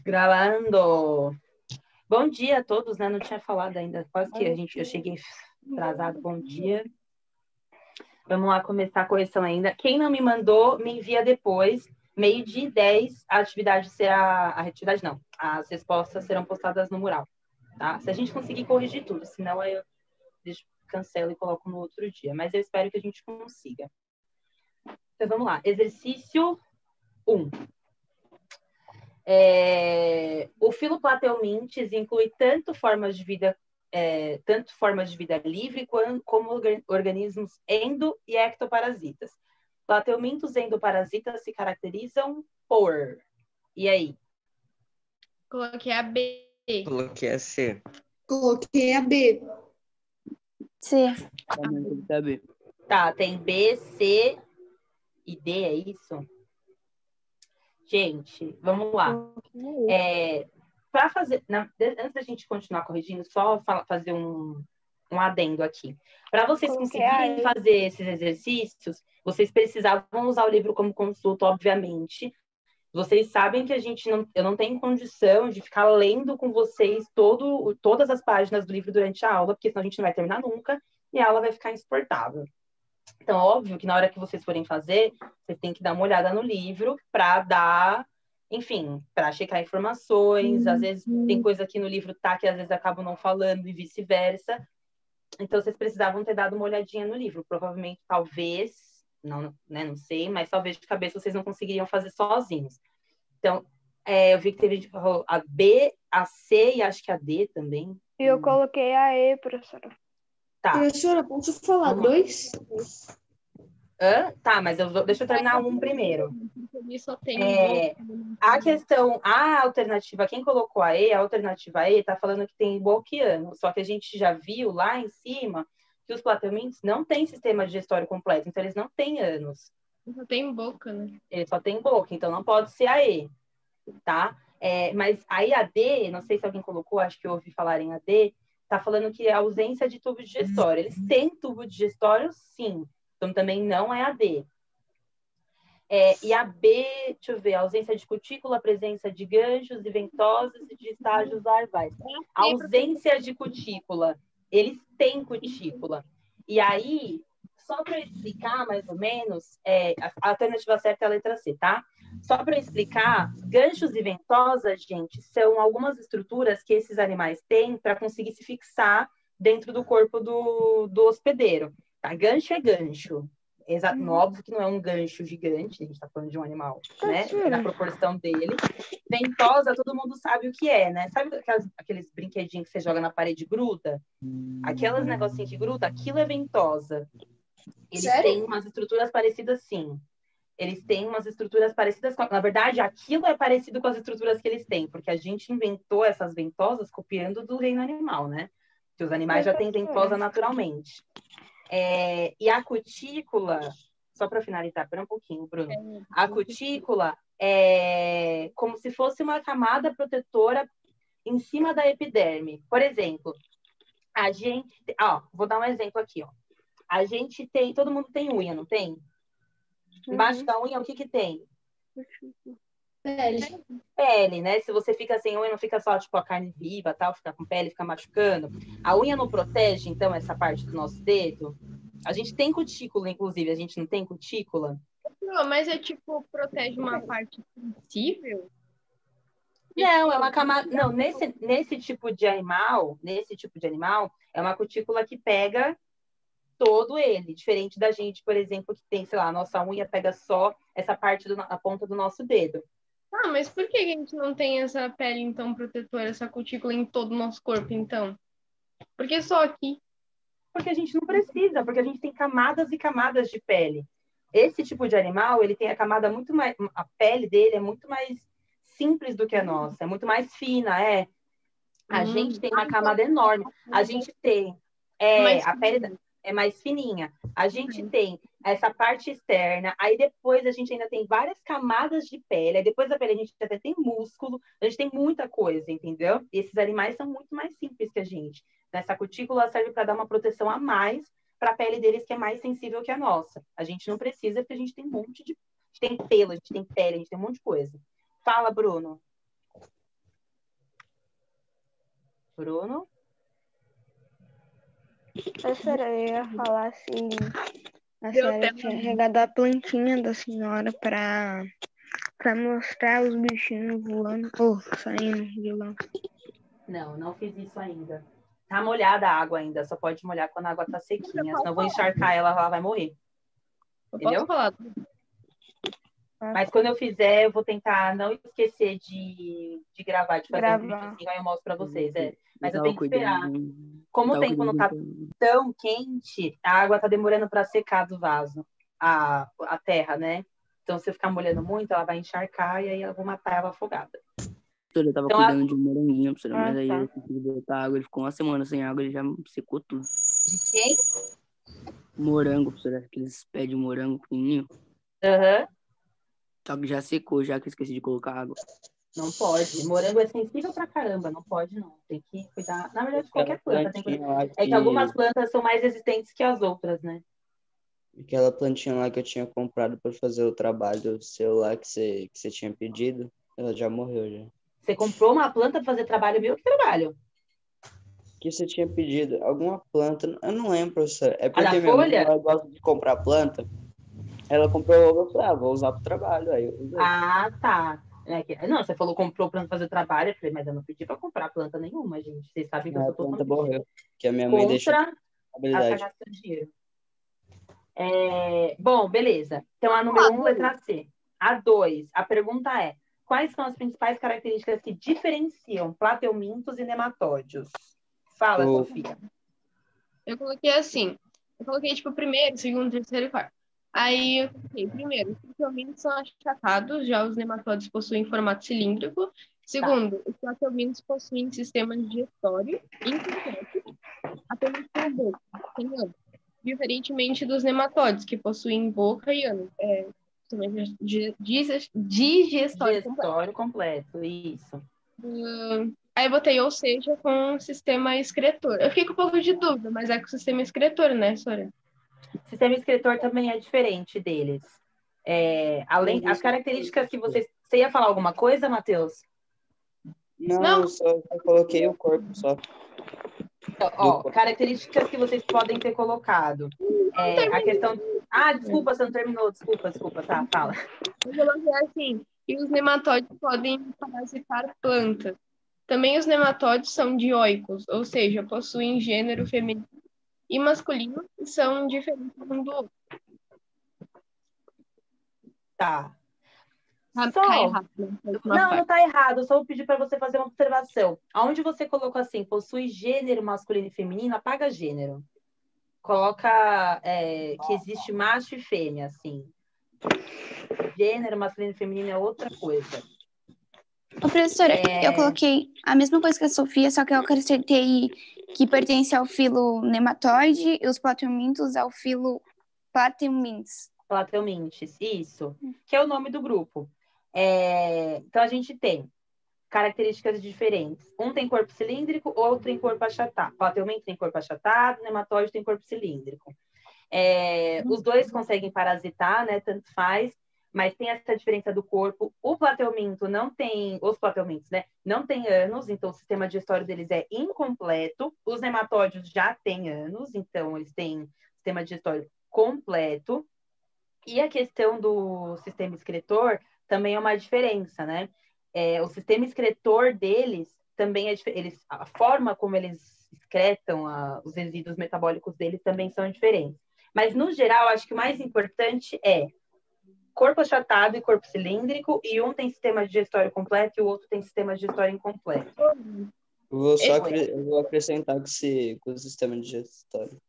Gravando. Bom dia a todos, né? Não tinha falado ainda. Quase que eu cheguei atrasado. Bom dia. Vamos lá começar a correção ainda. Quem não me mandou, me envia depois. 12h10, a atividade será... A atividade não. As respostas serão postadas no mural, tá? Se a gente conseguir corrigir tudo, senão eu cancelo e coloco no outro dia. Mas eu espero que a gente consiga. Então, vamos lá. Exercício 1. O filoplatelmintes inclui tanto formas de vida livre como organismos endo- e ectoparasitas. Platelmintos endoparasitas se caracterizam por... E aí? Coloquei a B. Coloquei a C. Coloquei a B. C. Tá, tem B, C e D, é isso? Gente, vamos lá. Para fazer, antes da gente continuar corrigindo, só fazer um adendo aqui. Para vocês conseguirem fazer esses exercícios, vocês precisavam usar o livro como consulta, obviamente. Vocês sabem que eu não tenho condição de ficar lendo com vocês todas as páginas do livro durante a aula, porque senão a gente não vai terminar nunca e a aula vai ficar insuportável. Então, óbvio que na hora que vocês forem fazer, vocês têm que dar uma olhada no livro para dar, enfim, para checar informações. Às vezes tem coisa aqui no livro que às vezes acabam não falando e vice-versa. Então, vocês precisavam ter dado uma olhadinha no livro. Provavelmente, talvez, não sei, mas talvez de cabeça vocês não conseguiriam fazer sozinhos. Então, eu vi que teve gente que falou a B, a C e acho que a D também. E eu coloquei a E, professora. Tá. Professora, posso falar dois? Tá, mas deixa eu terminar um primeiro. Só tem A alternativa, quem colocou a alternativa E, tá falando que tem Bolquiano, só que a gente já viu lá em cima que os platelmintes não têm sistema digestório completo, então eles não têm ânus. Só tem boca, né? Eles só têm boca, então não pode ser a E, tá? Mas aí a D, não sei se alguém colocou, acho que eu ouvi falar em AD, tá falando que é a ausência de tubo digestório. Eles têm tubo digestório, sim, então também não é a D. E a B, deixa eu ver, ausência de cutícula, presença de ganchos e ventosas e de estágios larvais. Ausência de cutícula. Eles têm cutícula. E aí, só para explicar mais ou menos, a alternativa certa é a letra C, tá? Só para explicar, ganchos e ventosas, gente, são algumas estruturas que esses animais têm para conseguir se fixar dentro do corpo do hospedeiro. Tá? Gancho é gancho. Óbvio que não é um gancho gigante, a gente está falando de um animal, né? É da proporção dele. Ventosa, todo mundo sabe o que é, né? Sabe aqueles brinquedinhos que você joga na parede e gruda? Aquelas negocinhos que gruda, aquilo é ventosa. Eles têm umas estruturas parecidas, sim. Eles têm umas estruturas parecidas com... Na verdade, aquilo é parecido com as estruturas que eles têm, porque a gente inventou essas ventosas copiando do reino animal, né? Que os animais já têm ventosa naturalmente. E a cutícula, só para finalizar, espera um pouquinho, Bruno. A cutícula é como se fosse uma camada protetora em cima da epiderme. Por exemplo, a gente... vou dar um exemplo aqui, ó. A gente tem... Todo mundo tem unha, não tem? Embaixo da unha, o que tem? Pele, né? Se você fica sem unha, não fica só, tipo, a carne viva, tal, fica com pele, fica machucando. A unha não protege, então, essa parte do nosso dedo? A gente tem cutícula, inclusive. A gente não tem cutícula? Não, mas tipo, protege uma parte sensível? Não, é uma camada... Não, nesse tipo de animal, é uma cutícula que pega todo ele. Diferente da gente, por exemplo, que tem, sei lá, a nossa unha pega só essa parte a ponta do nosso dedo. Mas por que a gente não tem essa pele, então, protetora, essa cutícula em todo o nosso corpo, então? Por que só aqui? Porque a gente não precisa, porque a gente tem camadas e camadas de pele. Esse tipo de animal, ele tem a camada muito mais... A pele dele é muito mais simples do que a nossa, é muito mais fina, A gente tem uma camada enorme. A gente tem... a pele é mais fininha. A gente tem essa parte externa, aí depois a gente ainda tem várias camadas de pele, aí depois da pele a gente até tem músculo, a gente tem muita coisa, entendeu? Esses animais são muito mais simples que a gente. Essa cutícula serve para dar uma proteção a mais para a pele deles, que é mais sensível que a nossa. A gente não precisa, porque a gente tem um monte de... A gente tem pelo, a gente tem pele, a gente tem um monte de coisa. Fala, Bruno. Bruno? Professora, eu ia falar assim, a Deu senhora tempo. tinha regado a plantinha da senhora pra mostrar os bichinhos voando, ou saindo de lá. Não fiz isso ainda. Tá molhada a água ainda, só pode molhar quando a água tá sequinha, senão eu vou encharcar ela, ela vai morrer. Eu Entendeu? posso falar. Mas quando eu fizer, eu vou tentar não esquecer de gravar, de fazer um vídeo Gravar. assim, aí eu mostro pra vocês. Mas eu tava tenho que esperar. cuidando. Como o Tava tempo não cuidando tá do- tão quente, a água tá demorando pra secar do vaso, a terra, né? Então, se eu ficar molhando muito, ela vai encharcar e aí eu vou matar ela afogada. Professora, eu tava Então, cuidando de um moranguinho, professora, mas Ah, aí tá. eu tive que botar água, ele ficou uma semana sem água, ele já secou tudo. de quem? Morango, professora, aqueles pés de morango pequenininho, Aham. só que já secou, já que eu esqueci de colocar água. Não pode. Morango é sensível pra caramba, não pode, não. Tem que cuidar. Na verdade, Aquela qualquer planta tem que plantinha lá É que algumas plantas são mais resistentes que as outras, né? aquela plantinha lá que eu tinha comprado para fazer o trabalho seu lá que você tinha pedido, ela já morreu já. Você comprou uma planta para fazer trabalho meu? Que trabalho? Que você tinha pedido? Alguma planta, eu não lembro, professor. É A porque da minha mãe, folha? ela gosta de comprar planta. Ela comprou, eu falei, vou usar pro trabalho. Aí eu usei. Ah, tá. Não, você falou comprou planta para fazer trabalho. Eu falei, mas eu não pedi para comprar planta nenhuma, gente. Vocês sabem que eu A sou planta totalmente morreu, que a minha mãe deixou de contra a habilidade. gastar dinheiro. Bom, beleza. Então, a número 1, letra C. A 2, a pergunta é: quais são as principais características que diferenciam plateumintos e nematódios? Fala, O- Sofia. Eu coloquei assim. Eu coloquei, tipo, primeiro, segundo, terceiro e quarto. Aí eu coloquei, primeiro, os plateumintos são achatados, já os nematóides possuem formato cilíndrico. Segundo, os plateumintos possuem sistema digestório incompleto, apenas com boca, sem ânus. Diferentemente dos nematóides, que possuem boca e ânus. Sistema digestório completo. Digestório completo, isso. Aí eu botei, ou seja, com sistema excretor. Eu fiquei com um pouco de dúvida, mas é com sistema excretor, né, Sora? Sistema excretor também é diferente deles. Além, as características que vocês... Você ia falar alguma coisa, Matheus? Não, eu coloquei o corpo só. Ó, características que vocês podem ter colocado. A questão... Ah, desculpa, você não terminou. Desculpa, tá, fala. Eu coloquei assim, que os nematóides podem parasitar plantas. Também os nematóides são dioicos, ou seja, possuem gênero feminino e masculino e são diferentes um do outro. Tá. Tá errado, né? Não tá errado. Só vou pedir para você fazer uma observação. Aonde você colocou assim, possui gênero masculino e feminino, apaga gênero. Coloca que existe macho e fêmea, assim. Gênero masculino e feminino é outra coisa. Ô, professora, eu coloquei a mesma coisa que a Sofia, só que eu acrescentei que pertence ao filo nematóide e os plateumintos ao filo plateumintes. Plateumintes, isso. Que é o nome do grupo. Então, a gente tem características diferentes. Um tem corpo cilíndrico, outro tem corpo achatado. Plateuminto tem corpo achatado, nematóide tem corpo cilíndrico. Os dois conseguem parasitar, né? Tanto faz, mas tem essa diferença do corpo. O plateuminto não tem, os plateumintos, né? Não tem ânus, então o sistema digestório deles é incompleto. Os nematódios já têm ânus, então eles têm sistema digestório completo. E a questão do sistema excretor também é uma diferença, né? O sistema excretor deles também é diferente. A forma como eles excretam os resíduos metabólicos deles também são diferentes. Mas, no geral, acho que o mais importante é corpo achatado e corpo cilíndrico, e um tem sistema digestório completo e o outro tem sistema digestório incompleto. Eu vou acrescentar com o sistema digestório.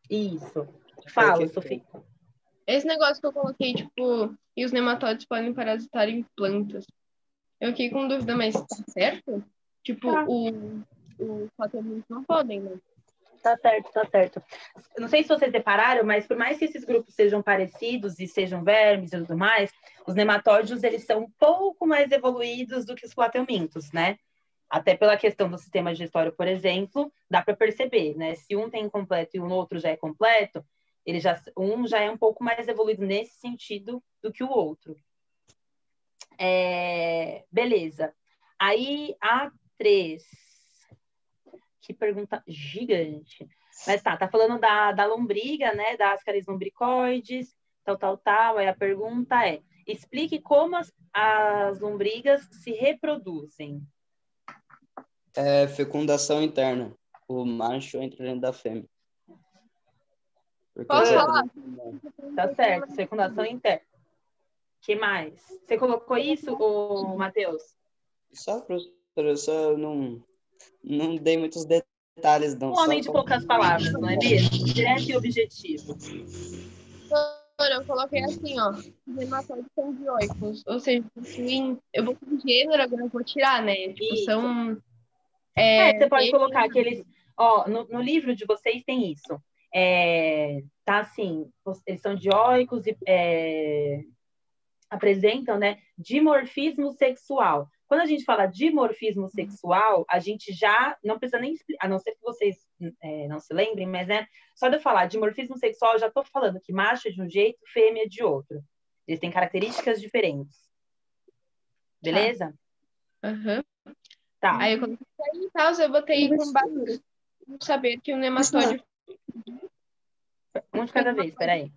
Isso. Fala, Sofia. Esse negócio que eu coloquei, tipo, e os nematóides podem parasitar em plantas. Eu fiquei com dúvida, mas tá certo? Tipo, Tá. os plateumintos não podem, né? Tá certo. Eu não sei se vocês repararam, mas por mais que esses grupos sejam parecidos e sejam vermes e tudo mais, os nematóides, eles são um pouco mais evoluídos do que os plateumintos, né? Até pela questão do sistema digestório, por exemplo, dá para perceber, né? Se um tem incompleto e o outro já é completo, um já é um pouco mais evoluído nesse sentido do que o outro. Beleza. Aí, a 3. Que pergunta gigante. Mas tá falando da lombriga, né? Das ascaris lumbricoides, tal. Aí a pergunta é: explique como as lombrigas se reproduzem. É fecundação interna. O macho entra dentro da fêmea. Porque Posso a falar? Tá certo, fecundação interna. Que mais? Você colocou isso, ô Matheus? Só, professora, eu só não dei muitos detalhes, não. Um homem de poucas palavras, não é mesmo? Direto e objetivo. Eu coloquei assim, ó. Os nematóides são dioicos, ou seja, possuem. Eu vou com gênero, agora eu vou tirar, né? Tipo, Isso. são. Você pode colocar aqueles... Ó, no livro de vocês tem isso. Tá assim, eles são dioicos e apresentam, né, dimorfismo sexual. Quando a gente fala dimorfismo sexual, a gente já não precisa nem explicar, a não ser que vocês não se lembrem, mas só de eu falar dimorfismo sexual, eu já estou falando que macho é de um jeito, fêmea é de outro. Eles têm características diferentes. Beleza? Aham. Tá. Aí eu coloquei aí e tal, eu botei com base no saber que o nematóide. Um de cada vez, peraí.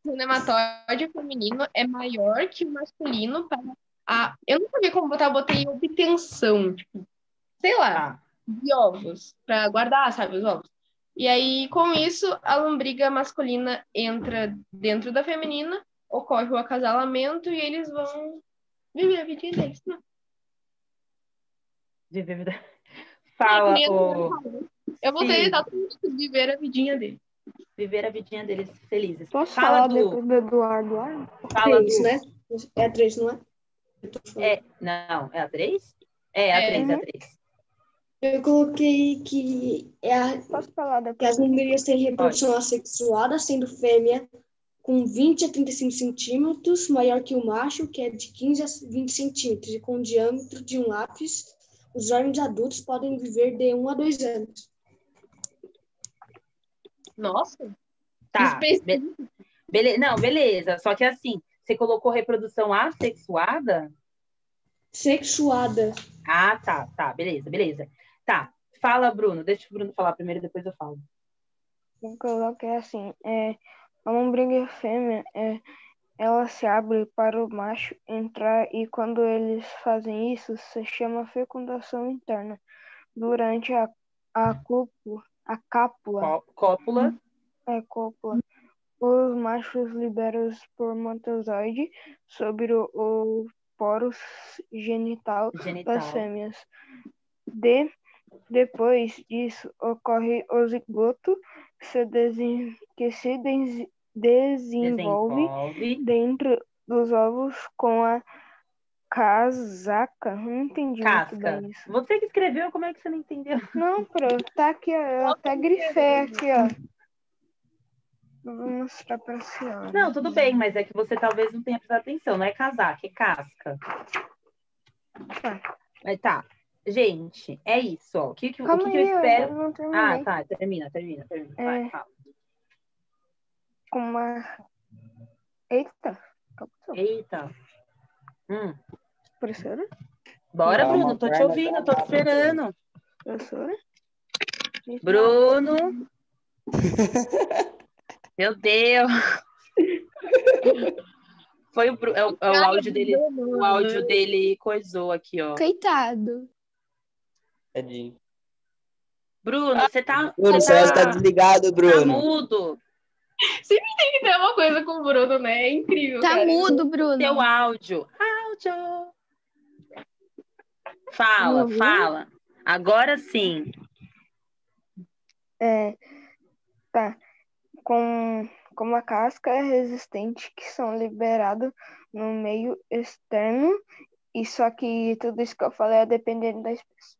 O nematóide feminino é maior que o masculino para a. Eu não sabia como botar, eu botei obtenção, tipo, sei lá, Tá. de ovos, para guardar, sabe, os ovos. E aí, com isso, a lombriga masculina entra dentro da feminina, ocorre o acasalamento e eles vão viver a vidinha deles. Fala, Eu botei Sim. exatamente viver a vidinha deles. Viver a vidinha deles felizes. Posso Fala, falar Du. depois do Eduardo lá? Fala, 3, Du. né? É a 3, não é? Não, é a 3? É a 3, é a 3. Eu coloquei que Posso falar que depois? as lombrigas têm reprodução assexuada, sendo fêmea com 20 a 35 centímetros, maior que o macho, que é de 15 a 20 centímetros, e com o diâmetro de um lápis. Os vermes adultos podem viver de 1 a 2 anos. Nossa, Tá. Não, beleza. Só que assim, você colocou reprodução assexuada? Sexuada. Ah, tá. Beleza. Tá. Fala, Bruno. Deixa o Bruno falar primeiro, depois eu falo. Eu coloquei assim, a lombriga fêmea, ela se abre para o macho entrar e quando eles fazem isso, se chama fecundação interna. Durante a cápula, Cópula. cópula, os machos liberam o espermatozoide sobre o poro genital das fêmeas. Depois disso, ocorre o zigoto, que se desenvolve dentro dos ovos com a casaca. Não entendi muito bem isso. Você que escreveu, como é que você não entendeu? Não, tá aqui, ó, eu até grifei aqui, ó. Eu vou mostrar pra senhora. Não, tudo bem, mas é que você talvez não tenha prestado atenção. Não é casaca, é casca. Tá. Mas tá. Gente, é isso, ó. O que eu Eu espero... não terminei. Ah, tá. Termina. Vai, fala. Com uma... Eita. Professora? Bora, Bruno. Tô te ouvindo, tô te esperando. Professora? Bruno. Meu Deus. Foi o áudio dele. O áudio dele coisou aqui, ó. Coitado. Tadinho. Bruno, você tá... Bruno, o celular tá desligado, Bruno. Tá mudo. Sempre tem que ter uma coisa com o Bruno, né? É incrível, Tá cara. mudo, Bruno. Teu áudio. Fala. Agora sim. Tá. Como a casca é resistente, que são liberados no meio externo, e só que tudo isso que eu falei é dependendo da espécie.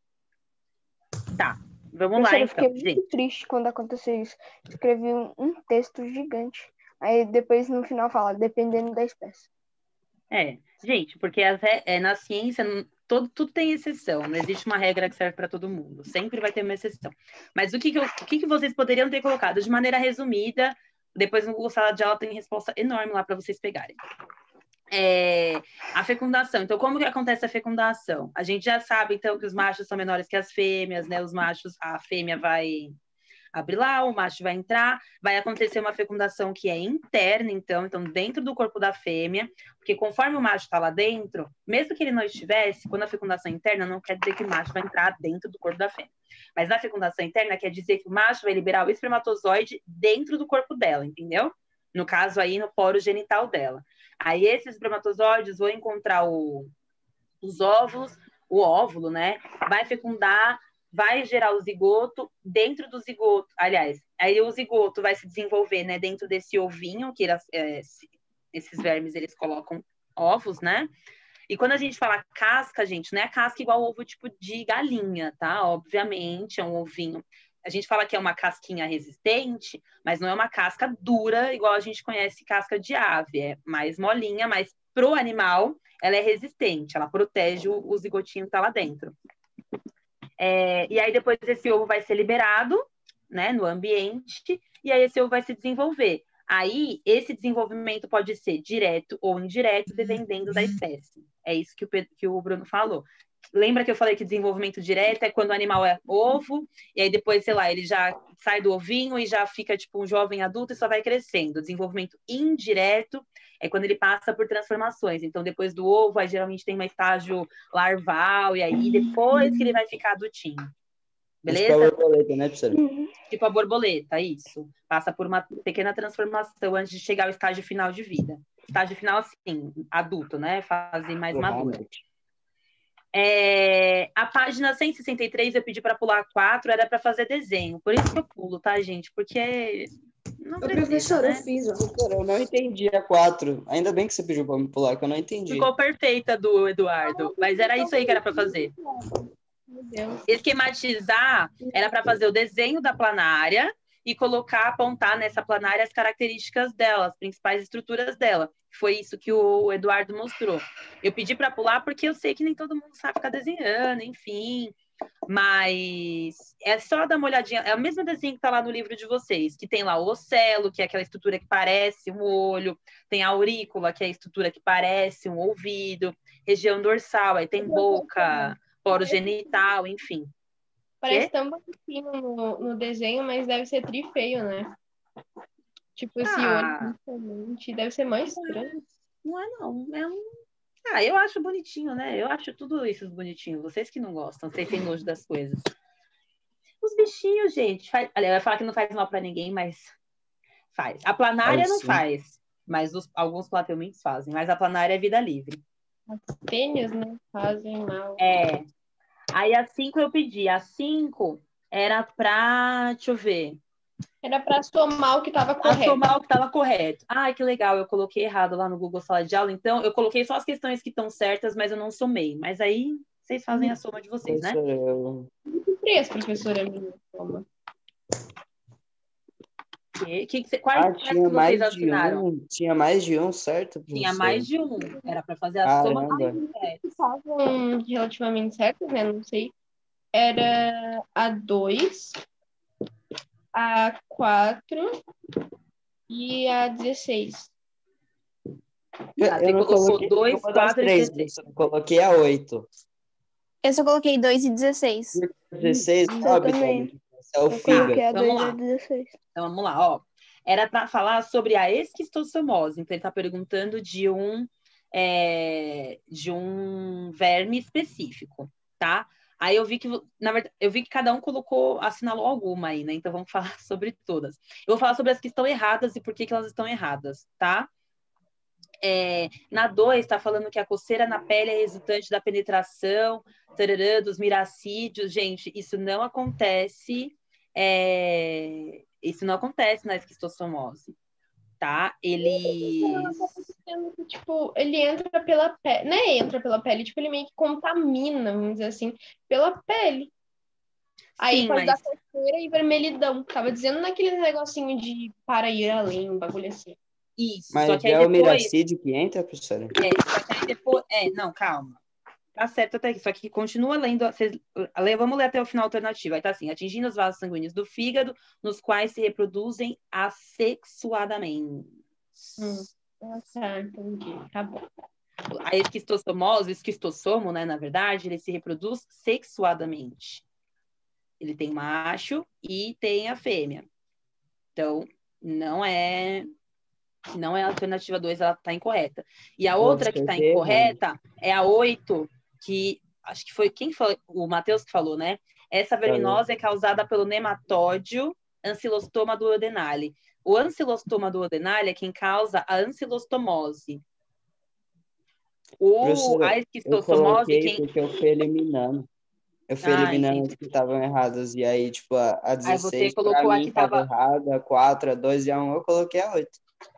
Tá, vamos lá, Eu então. fiquei muito triste quando aconteceu isso. Escrevi um texto gigante. Aí depois no final fala, dependendo da espécie. Gente, porque na ciência tudo tem exceção, não existe uma regra que serve para todo mundo, sempre vai ter uma exceção. Mas o que vocês poderiam ter colocado de maneira resumida, depois no Google Sala de Aula tem resposta enorme lá para vocês pegarem. A fecundação. Então, como que acontece a fecundação? A gente já sabe, então, que os machos são menores que as fêmeas, né? Os machos, a fêmea vai abrir lá, o macho vai entrar, vai acontecer uma fecundação que é interna, então dentro do corpo da fêmea, porque conforme o macho está lá dentro, mesmo que ele não estivesse, quando a fecundação interna, não quer dizer que o macho vai entrar dentro do corpo da fêmea. Mas na fecundação interna quer dizer que o macho vai liberar o espermatozoide dentro do corpo dela, entendeu? No caso aí, no poro genital dela. Aí esses espermatozoides vão encontrar os óvulos, o óvulo, né? Vai fecundar, vai gerar o zigoto, dentro do zigoto, aliás, aí o zigoto vai se desenvolver, né, dentro desse ovinho, que esses vermes, eles colocam ovos, né, e quando a gente fala casca, gente, não é casca igual ovo tipo de galinha, tá, obviamente, é um ovinho, a gente fala que é uma casquinha resistente, mas não é uma casca dura, igual a gente conhece casca de ave, é mais molinha, mas pro animal, ela é resistente, ela protege o zigotinho que tá lá dentro. E aí depois esse ovo vai ser liberado, né, no ambiente, e aí esse ovo vai se desenvolver. Aí esse desenvolvimento pode ser direto ou indireto, dependendo da espécie. É isso que o Bruno falou. Lembra que eu falei que desenvolvimento direto é quando o animal é ovo, e aí depois, sei lá, ele já sai do ovinho e já fica tipo um jovem adulto e só vai crescendo. Desenvolvimento indireto é quando ele passa por transformações. Então, depois do ovo, aí geralmente tem um estágio larval, e aí depois que ele vai ficar adultinho. Beleza? Tipo a borboleta, né, professora? Tipo a borboleta, isso. Passa por uma pequena transformação antes de chegar ao estágio final de vida. Estágio final, assim, adulto, né? Fase mais madura. A página 163 eu pedi para pular 4, era para fazer desenho. Por isso que eu pulo, tá, gente? Porque não precisa, professor, né? eu fiz, ó. Professora, eu não entendi a 4. Ainda bem que você pediu para me pular, que eu não entendi. Ficou perfeita do Eduardo, mas era isso aí que era para fazer. Meu Deus. Esquematizar era para fazer o desenho da planária e colocar, apontar nessa planária as características dela, as principais estruturas dela. Foi isso que o Eduardo mostrou. Eu pedi para pular porque eu sei que nem todo mundo sabe ficar desenhando, enfim. Mas é só dar uma olhadinha. É o mesmo desenho que está lá no livro de vocês, que tem lá o ocelo, que é aquela estrutura que parece um olho, tem a aurícula, que é a estrutura que parece um ouvido, região dorsal, aí tem boca, poro genital, enfim. Parece tão bonitinho no desenho, mas deve ser tri feio, né? Tipo, esse olho principalmente, deve ser mais estranho. Não é, não. Eu acho bonitinho, né? Eu acho tudo isso bonitinho. Vocês que não gostam, vocês têm nojo das coisas. Os bichinhos, gente. Aliás, vai falar que não faz mal pra ninguém, mas faz. A planária não faz, mas alguns plateumintos fazem. Mas a planária é vida livre. As fêmeas, né? Fazem mal. Aí a 5 eu pedi. A 5 era pra... Deixa eu ver. Era para somar o que estava correto. Somar o que estava correto. Ai, que legal, eu coloquei errado lá no Google Sala de Aula. Então, eu coloquei só as questões que estão certas, mas eu não somei. Mas aí, vocês fazem a soma de vocês, né? Três, professora minha soma. Quais que vocês assinaram? Tinha mais de um, certo, professora? Tinha mais de um. Era para fazer a soma. Estavam relativamente certos, né? Não sei. Era a 2... a 4 e a 16. Eu não colocou 2, 4 e 16. Eu coloquei a 8. Eu só coloquei 2 e 16. 16, também. É o fígado. A 2 Vamos lá. é 16. Então, vamos lá, ó. Era para falar sobre a esquistossomose. Então, ele está perguntando de um verme específico, tá? Aí eu vi que, na verdade, cada um assinalou alguma aí, né? Então vamos falar sobre todas. Eu vou falar sobre as que estão erradas e por que elas estão erradas, tá? Na 2, está falando que a coceira na pele é resultante da penetração, dos miracídios. Gente, isso não acontece. Isso não acontece na esquistossomose, tá? Tipo, ele entra pela pele, né? Entra pela pele, tipo, ele meio que contamina, vamos dizer assim, pela pele. Aí pode dar coceira e vermelhidão. Tava dizendo naquele negocinho de para ir além, um bagulho assim. Isso. Mas só que aí o miracídio que entra, professora? Só que aí depois... não, calma. Tá certo até aqui, só que continua lendo. Vamos ler até o final alternativo. Aí tá assim: atingindo os vasos sanguíneos do fígado, nos quais se reproduzem assexuadamente. Tá, entendi. Tá bom. A esquistossomose, o esquistossomo, né, na verdade, ele se reproduz sexuadamente. Ele tem macho e tem a fêmea. Então, não é a alternativa 2, ela está incorreta. E a outra que está incorreta é a 8, que acho que foi quem foi o Matheus que falou, né? Essa venenosa é causada pelo nematódio Ancylostoma duodenale. O Ancylostoma duodenale é quem causa a ancilostomose. A Eu esquistossomose, coloquei porque eu fui eliminando. Eu fui eliminando as que estavam erradas. E aí, tipo, a 16 pra mim estava errada, a 4, a 2 e a 1 eu coloquei a 8.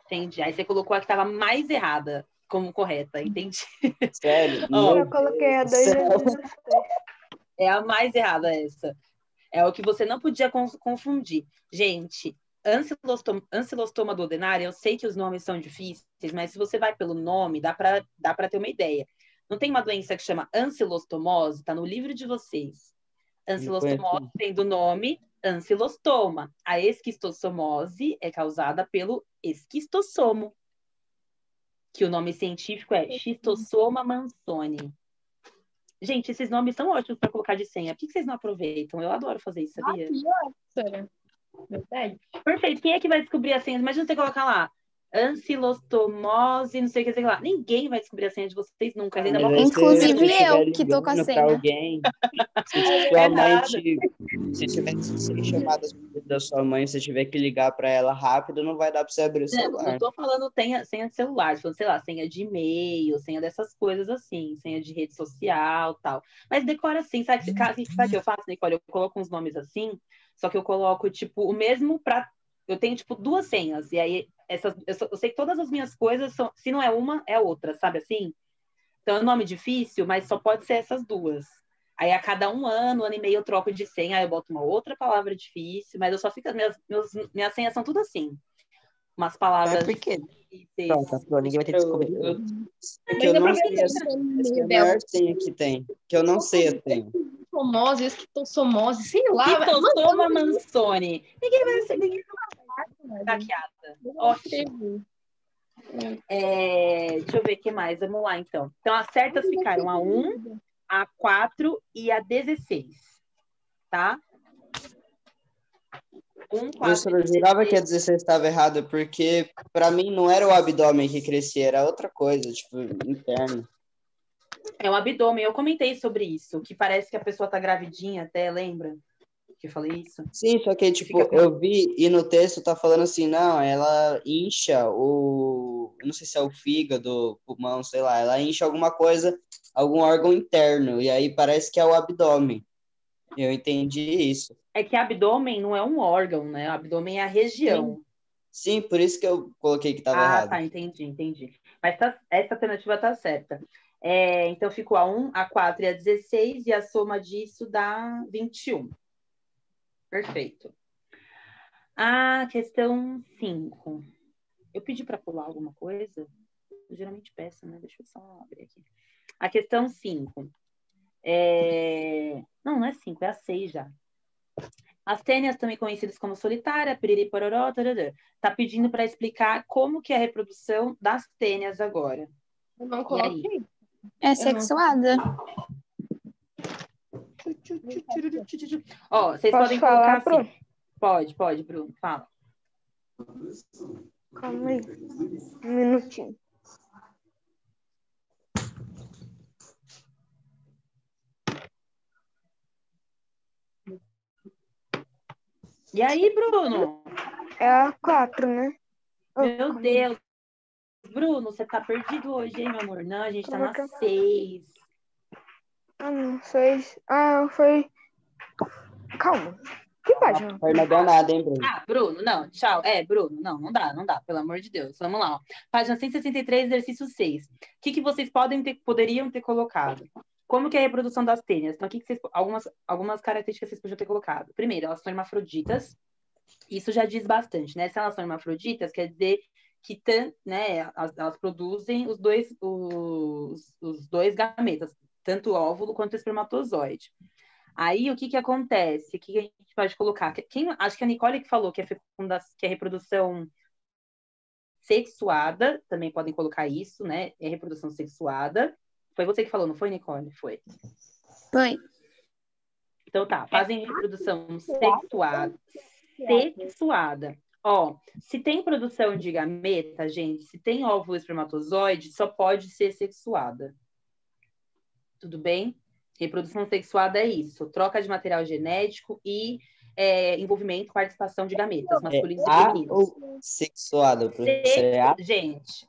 Entendi. Aí você colocou a que estava mais errada como correta, entendi. Sério? Eu coloquei a 2 e a 16. É a mais errada essa. É o que você não podia confundir. Gente, ancilostoma duodenária, eu sei que os nomes são difíceis, mas se você vai pelo nome, dá para ter uma ideia. Não tem uma doença que chama ancilostomose? Está no livro de vocês. Ancilostomose tem do nome ancilostoma. A esquistossomose é causada pelo esquistossomo, que o nome científico é Schistossoma mansoni. Gente, esses nomes são ótimos para colocar de senha. Por que vocês não aproveitam? Eu adoro fazer isso, sabia? Verdade. Perfeito. Quem é que vai descobrir a senha? Imagina você colocar lá ancilostomose, não sei o que lá. Ninguém vai descobrir a senha de vocês nunca. Ainda vão... Inclusive eu, que tô com a senha. Alguém, se sua mãe se tiver 6 chamadas da sua mãe, se tiver que ligar para ela rápido, não vai dar para você abrir o celular. Não tô falando senha de celular, tô falando, sei lá, senha de e-mail, senha dessas coisas assim, senha de rede social, tal. Mas decora assim, sabe o que eu faço, Nicole? Eu coloco uns nomes assim, só que eu coloco, tipo, o mesmo pra... Eu tenho, tipo, 2 senhas, e aí eu sei que todas as minhas coisas são... Se não é uma, é outra, sabe assim? Então é um nome difícil, mas só pode ser essas 2. Aí a cada um ano e meio eu troco de senha, aí eu boto uma outra palavra difícil, mas eu só fico... Minhas senhas são tudo assim. Umas palavras... É porque... Pronto, ninguém vai ter descobrido. Que eu não sei essa é a maior senha que tem. Que eu não sei a senha. Esquistossomose, sei lá. Esquistossoma mansoni. Ninguém vai ser... Ninguém vai hackeada. Ótimo. Deixa eu ver o que mais. Vamos lá, então. Então, as certas ficaram a 1, a 4 e a 16. Tá? 1, 4, Professora, eu jurava que a 16 estava errada, porque para mim não era o abdômen que crescia, era outra coisa, tipo, interno. É o abdômen. Eu comentei sobre isso, que parece que a pessoa tá gravidinha até, lembra? Que eu falei isso? Sim, só que, tipo, eu vi, e no texto tá falando assim, não, ela incha eu não sei se é o fígado, o pulmão, sei lá, ela incha alguma coisa, algum órgão interno, e aí parece que é o abdômen. Eu entendi isso. É que abdômen não é um órgão, né? O abdômen é a região. Sim, por isso que eu coloquei que estava errado. Tá, entendi. Mas essa alternativa tá certa. Então, ficou a 1, a 4 e a 16, e a soma disso dá 21. Perfeito. A questão 5. Eu pedi para pular alguma coisa? Eu geralmente peço, né? Deixa eu só abrir aqui. A questão 5. Não é 5, é a 6 já. As tênias, também conhecidas como solitária, piriri, pororó, tarará. Tá pedindo para explicar como que é a reprodução das tênias agora. Eu não coloquei. É sexuada. Ó, vocês Posso podem falar, colocar assim. Bruno? Pode, Bruno, fala. Calma aí. Um minutinho. E aí, Bruno? É a 4, né? Meu Deus. Bruno, você tá perdido hoje, hein, meu amor? Não, a gente tá na 6. Ah, não, 6. Ah, foi... Calma. Que página? Não deu nada, hein, Bruno? Bruno, não, tchau. Bruno, não dá, pelo amor de Deus. Vamos lá, ó. Página 163, exercício 6. O que vocês poderiam ter colocado? Como que é a reprodução das tênias? Então, algumas características vocês podiam ter colocado. Primeiro, elas são hermafroditas. Isso já diz bastante, né? Se elas são hermafroditas, quer dizer que né, elas produzem os dois gametas, tanto o óvulo quanto o espermatozoide. Aí, o que acontece? O que a gente pode colocar? Acho que a Nicole que falou que a reprodução sexuada, também podem colocar isso, né? É reprodução sexuada. Foi você que falou, não foi, Nicole? Foi. Foi. Então tá, fazem reprodução sexuada. Ó, se tem produção de gameta, gente, se tem óvulo espermatozoide, só pode ser sexuada. Tudo bem? Reprodução sexuada é isso, troca de material genético e envolvimento, participação de gametas masculinos e femininos. Ou sexuado, professor? É A? Gente,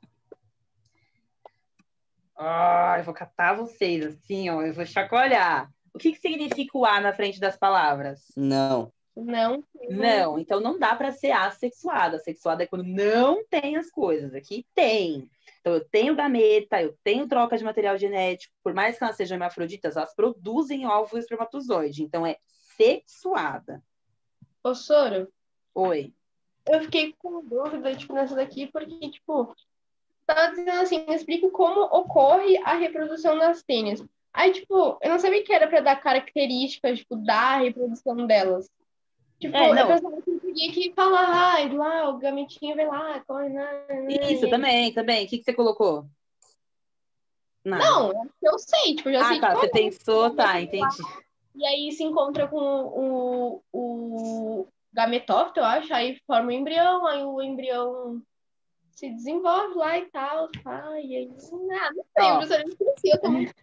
eu vou catar vocês assim, ó, eu vou chacoalhar. O que significa o A na frente das palavras? Não. Não, então não dá para ser assexuada. Sexuada é quando não tem as coisas. Aqui tem. Então eu tenho gameta, eu tenho troca de material genético. Por mais que elas sejam hermafroditas, elas produzem óvulo espermatozoide. Então é sexuada. Ô, Soro, Oi. eu fiquei com dúvida, tipo, nessa daqui, porque, tipo, tava dizendo assim, me explica como ocorre a reprodução nas tênis. Aí, tipo, eu não sabia que era pra dar características, tipo, da reprodução delas. Tipo, eu pensava que eu teria que falar, lá, o gametinho vai lá, corre, Isso, também. O que você colocou? Nada. Não, eu sei, tipo, já sei. Tá, tipo, você pensou, tá, entendi. E aí se encontra com o gametófito, eu acho, aí forma o embrião, aí o embrião se desenvolve lá e tal, e aí, não sei, eu não esqueci, eu tô muito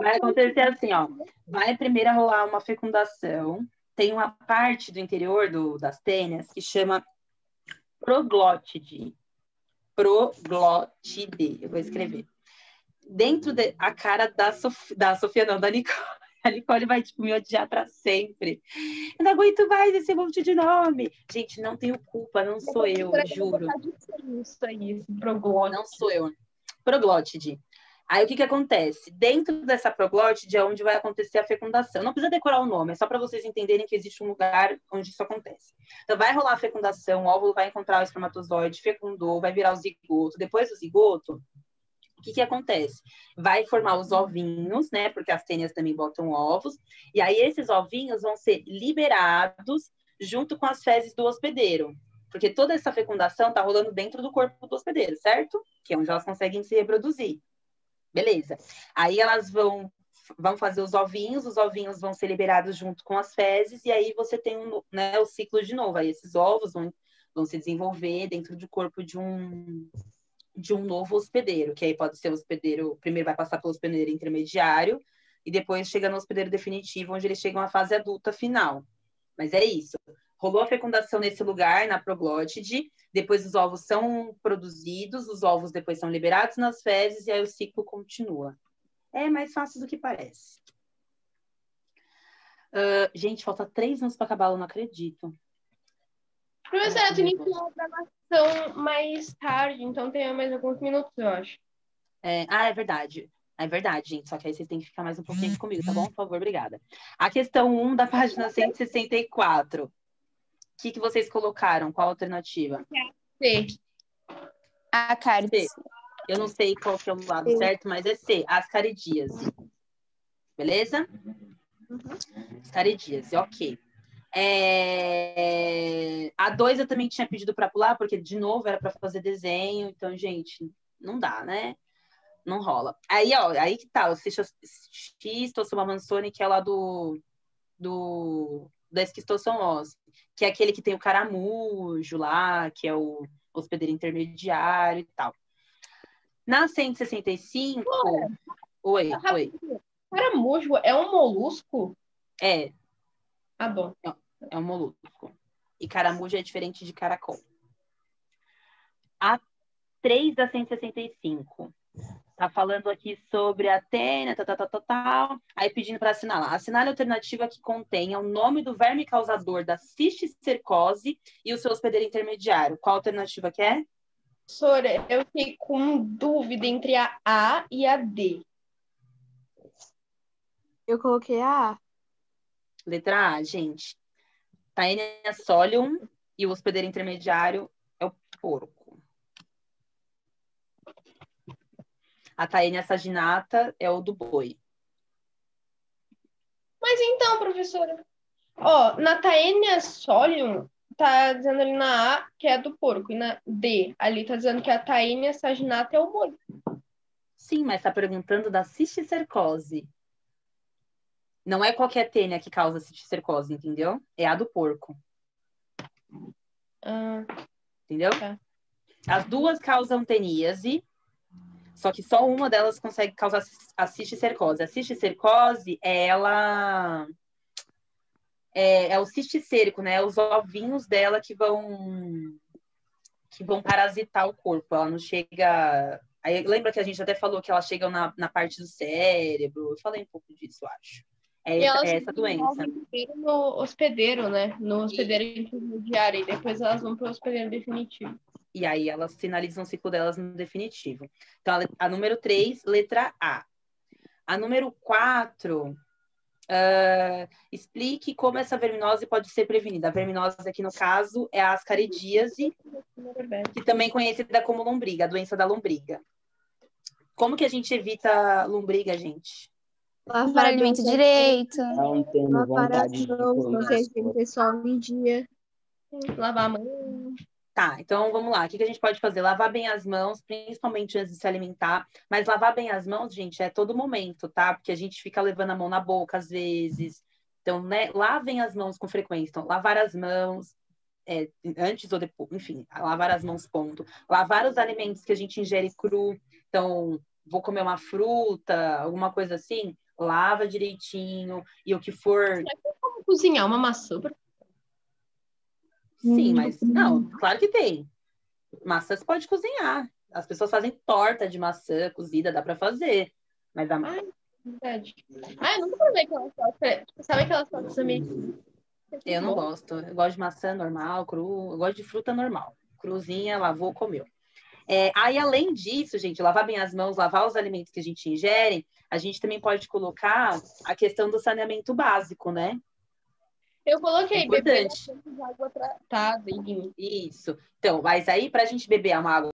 vai acontecer assim, ó, vai primeiro rolar uma fecundação, tem uma parte do interior das tênias que chama proglótide, eu vou escrever, dentro a cara da Sofia não, da Nicole. A Nicole vai, tipo, me odiar pra sempre. Eu não aguento mais esse monte de nome. Gente, não tenho culpa, não sou eu, juro. Isso aí, esse proglótide. Não sou eu. Proglótide. Aí, o que acontece? Dentro dessa proglótide é onde vai acontecer a fecundação. Não precisa decorar o nome, é só para vocês entenderem que existe um lugar onde isso acontece. Então, vai rolar a fecundação, o óvulo vai encontrar o espermatozoide, fecundou, vai virar o zigoto. Depois do zigoto, o que acontece? Vai formar os ovinhos, né? Porque as tênias também botam ovos. E aí, esses ovinhos vão ser liberados junto com as fezes do hospedeiro. Porque toda essa fecundação tá rolando dentro do corpo do hospedeiro, certo? Que é onde elas conseguem se reproduzir. Beleza. Aí elas vão fazer os ovinhos vão ser liberados junto com as fezes, e aí você tem o ciclo de novo. Aí esses ovos vão se desenvolver dentro do corpo de um novo hospedeiro, que aí pode ser o hospedeiro, primeiro vai passar pelo hospedeiro intermediário, e depois chega no hospedeiro definitivo, onde eles chegam à fase adulta final. Mas é isso. Rolou a fecundação nesse lugar, na proglótide, depois os ovos são produzidos, os ovos depois são liberados nas fezes, e aí o ciclo continua. É mais fácil do que parece. Gente, falta 3 anos para acabar, eu não acredito. Professora, tu iniciou a gravação mais tarde, então tem mais alguns minutos, eu acho. É verdade. É verdade, gente. Só que aí vocês têm que ficar mais um pouquinho comigo, tá bom? Por favor, obrigada. A questão 1 da página 164. O que vocês colocaram? Qual a alternativa? C. A cárides. C. Eu não sei qual que é o lado certo, mas é C. Ascaridíase. Beleza? Ascaridíase, ok. A 2 eu também tinha pedido para pular, porque, de novo, era para fazer desenho. Então, gente, não dá, né? Não rola. Aí, ó, aí que tá, o Schistosoma mansoni, que é lá da esquistossomose, que é aquele que tem o caramujo lá, que é o hospedeiro intermediário e tal. Na 165... Oi. Caramujo é um molusco? É. Ah, bom. É um molusco. E caramujo é diferente de caracol. A 3 da 165... Tá falando aqui sobre a tênia, tal. Aí pedindo para assinalar. Assinale a alternativa que contenha o nome do verme causador da cisticercose e o seu hospedeiro intermediário. Qual alternativa que é? Professora, eu fiquei com dúvida entre a A e a D. Eu coloquei a A. Letra A, gente. Taenia solium e o hospedeiro intermediário é o porco. A Taenia saginata é o do boi. Mas então, professora, na Taenia solium tá dizendo ali na A que é do porco, e na D, ali tá dizendo que a taínia saginata é o molho. Sim, mas tá perguntando da cisticercose. Não é qualquer tênia que causa cisticercose, entendeu? É a do porco, Ah, entendeu? Tá. As duas causam teníase, só que só uma delas consegue causar a cisticercose. A cisticercose, é o cisticérico, né? Os ovinhos dela que vão parasitar o corpo. Ela não chega... Aí, lembra que a gente até falou que elas chegam na parte do cérebro? Eu falei um pouco disso, acho. E elas É essa doença. desenvolvem primeiro no hospedeiro, né? No hospedeiro intermediário, e depois elas vão para o hospedeiro definitivo. E aí elas finalizam o ciclo delas no definitivo. Então, a número 3, letra A. A número 4, explique como essa verminose pode ser prevenida. A verminose aqui, no caso, é a ascaridíase, que também é conhecida como lombriga, a doença da lombriga. Como que a gente evita lombriga, gente? Lavar alimento direito. Não tendo Lavar as vontade de mãos, comer manter a as higiene coisas. pessoal em dia. Lavar a mão. Tá, então vamos lá. O que a gente pode fazer? Lavar bem as mãos, principalmente antes de se alimentar. Mas lavar bem as mãos, gente, é todo momento, tá? Porque a gente fica levando a mão na boca às vezes. Então, né, lavem as mãos com frequência. Então, lavar as mãos antes ou depois, enfim, lavar as mãos, ponto. Lavar os alimentos que a gente ingere cru. Então, vou comer uma fruta, alguma coisa assim, lava direitinho. E o que for. Como cozinhar uma maçã? Sim, mas não, claro que tem. Maçã você pode cozinhar. As pessoas fazem torta de maçã cozida, dá pra fazer. Mas Verdade. Eu nunca provei aquela torta. Sabe aquelas tortas americanas? eu não gosto. Eu gosto de maçã normal, cru. Eu gosto de fruta normal. Cruzinha, lavou, comeu. Aí, além disso, gente, lavar bem as mãos, lavar os alimentos que a gente ingere, a gente também pode colocar a questão do saneamento básico, né? Eu coloquei beber Importante. bastante água tratada. Isso. Então, mas aí, pra gente beber uma água